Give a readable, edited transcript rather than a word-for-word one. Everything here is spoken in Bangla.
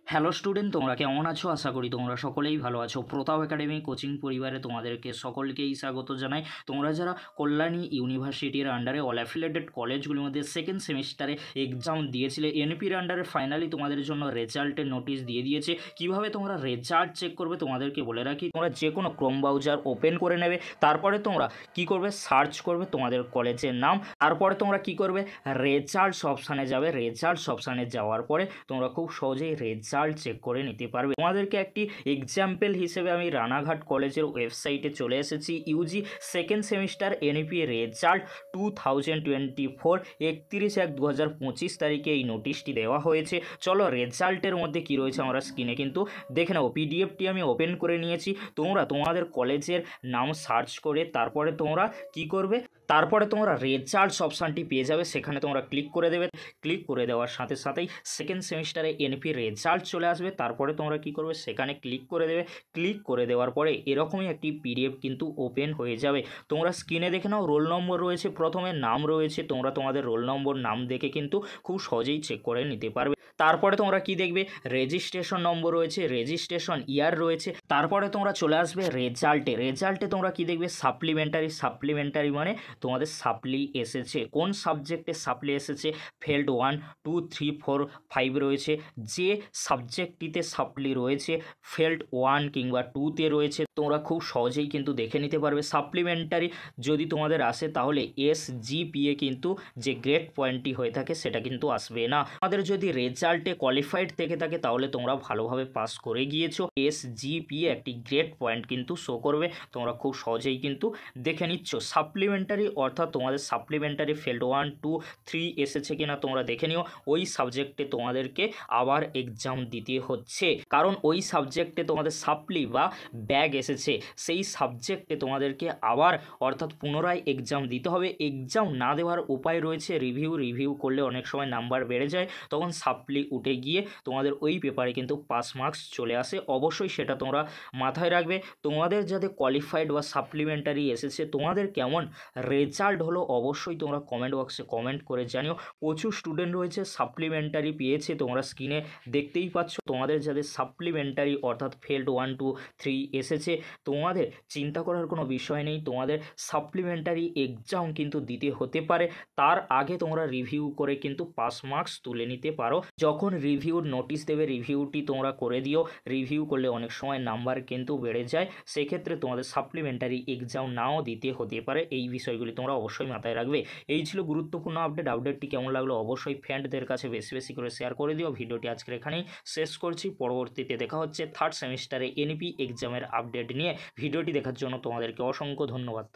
হ্যালো স্টুডেন্ট, তোমরা কেমন আছো? আশা করি তোমরা সকলেই ভালো আছো। প্রতাপ একাডেমি কোচিং পরিবারে তোমাদেরকে সকলকেই স্বাগত জানাই। তোমরা যারা কল্যাণী ইউনিভার্সিটির আন্ডারে অল অ্যাফিলিয়েটেড কলেজগুলির মধ্যে সেকেন্ড সেমিস্টারে এক্সাম দিয়েছিলে, এনপির আন্ডারে ফাইনালি তোমাদের জন্য রেজাল্টের নোটিশ দিয়ে দিয়েছে। কিভাবে তোমরা রেজাল্ট চেক করবে তোমাদেরকে বলে রাখি। তোমরা যে কোনো ক্রোম ব্রাউজার ওপেন করে নেবে, তারপরে তোমরা কি করবে, সার্চ করবে তোমাদের কলেজের নাম। তারপরে তোমরা কি করবে, রেজাল্টস অপশানে যাবে। রেজাল্টস অপশানে যাওয়ার পরে তোমরা খুব সহজেই রেজাল্ট চেক করে নিতে পারবে। তোমাদেরকে একটি এক্সাম্পল হিসেবে আমি রানাঘাট কলেজের ওয়েবসাইটে চলে এসেছি। Yuji second semester NEP result 2024 31/1/2025 তারিখে এই নোটিশটি দেওয়া হয়েছে। চলো রেজাল্টের মধ্যে কি রয়েছে আমরা স্ক্রিনে কিন্তু দেখে নেব। পিডিএফটি আমি ওপেন করে নিয়েছি। তোমরা তোমাদের কলেজের নাম সার্চ করে তারপরে তোমরা কি করবে, তারপরে তোমরা রেজাল্টস অপশানটি পেয়ে যাবে। সেখানে তোমরা ক্লিক করে দেবে। ক্লিক করে দেওয়ার সাথে সাথেই সেকেন্ড সেমিস্টারে এনপি রেজাল্ট চলে আসবে। তারপরে তোমরা কি করবে, সেখানে ক্লিক করে দেবে। ক্লিক করে দেওয়ার পরে এরকমই একটি পিডিএফ কিন্তু ওপেন হয়ে যাবে। তোমরা স্ক্রিনে দেখে নাও, রোল নম্বর রয়েছে, প্রথমে নাম রয়েছে। তোমরা তোমাদের রোল নম্বর নাম দেখে কিন্তু খুব সহজেই চেক করে নিতে পারবে। তারপরে তোমরা কি দেখবে, রেজিস্ট্রেশন নম্বর রয়েছে, রেজিস্ট্রেশন ইয়ার রয়েছে। তারপরে তোমরা চলে আসবে রেজাল্টে। রেজাল্টে তোমরা কি দেখবে, সাপ্লিমেন্টারি। সাপ্লিমেন্টারি মানে তোমাদের সাপ্লি এসেছে, কোন সাবজেক্টে সাপ্লি এসেছে। ফেল্ড 1, 2, 3, 4, 5 রয়েছে। যে সাবজেক্টটিতে সাপ্লি রয়েছে ফেল্ড 1 কিংবা 2তে রয়েছে, তোমরা খুব সহজেই কিন্তু দেখে নিতে পারবে। সাপ্লিমেন্টারি যদি তোমাদের আসে তাহলে SGPA কিন্তু যে গ্রেড পয়েন্টটি হয়ে থাকে সেটা কিন্তু আসবে না। আমাদের যদি রেজাল্টে কোয়ালিফাইড থেকে থাকে তাহলে তোমরা ভালোভাবে পাস করে গিয়েছো। SGPA একটি গ্রেড পয়েন্ট কিন্তু শো করবে। তোমরা খুব সহজেই কিন্তু দেখে নিচ্ছ। সাপ্লিমেন্টারি অর্থাৎ তোমাদের সাপ্লিমেন্টারি ফেল্ড 1, 2, 3 এসেছে কিনা তোমরা দেখে নিও। ওই সাবজেক্টে তোমাদেরকে আবার এক্সাম দিতে হচ্ছে, কারণ ওই সাবজেক্টে তোমাদের সাপ্লি বা ব্যাগ এসেছে। সেই সাবজেক্টে তোমাদেরকে আবার অর্থাৎ পুনরায় এক্সাম দিতে হবে। এক্সাম না দেওয়ার উপায় রয়েছে রিভিউ করলে অনেক সময় নাম্বার বেড়ে যায়, তখন সাপ্লি উঠে গিয়ে তোমাদের ওই পেপারে কিন্তু পাস মার্কস চলে আসে। অবশ্যই সেটা তোমরা মাথায় রাখবে। তোমাদের যাদের কোয়ালিফাইড বা সাপ্লিমেন্টারি এসেছে তোমাদের কেমন রেজাল্ট হলো অবশ্যই তোমরা কমেন্ট বক্সে কমেন্ট করে জানিও। প্রচুর স্টুডেন্ট রয়েছে সাপ্লিমেন্টারি পেয়েছে, তোমরা স্ক্রিনে দেখতেই পাচ্ছ। তোমাদের যাদের সাপ্লিমেন্টারি অর্থাৎ ফেল্ড 1, 2, 3 এসেছে, তোমাদের চিন্তা করার কোনো বিষয় নেই। তোমাদের সাপ্লিমেন্টারি এক্সাম কিন্তু দিতে হতে পারে, তার আগে তোমরা রিভিউ করে কিন্তু পাস মার্কস তুলে নিতে পারো। যখন রিভিউর নোটিশ দেবে রিভিউটি তোমরা করে দিও। রিভিউ করলে অনেক সময় নাম্বার কিন্তু বেড়ে যায়, সেক্ষেত্রে তোমাদের সাপ্লিমেন্টারি এক্সাম নাও দিতে হতে পারে। এই বিষয়গুলি তোমরা অবশ্যই মাথায় রাখবে। এই ছিল গুরুত্বপূর্ণ আপডেট। আপডেটটি কেমন লাগলো অবশ্যই ফ্রেন্ডদের কাছে বেশি বেশি করে শেয়ার করে দিও। ভিডিওটি আজকের এখানেই শেষ করছি। পরবর্তীতে দেখা হচ্ছে থার্ড সেমিস্টারে এনপি এক্সামের আপডেট নিয়ে। ভিডিওটি দেখার জন্য তোমাদেরকে অসংখ্য ধন্যবাদ।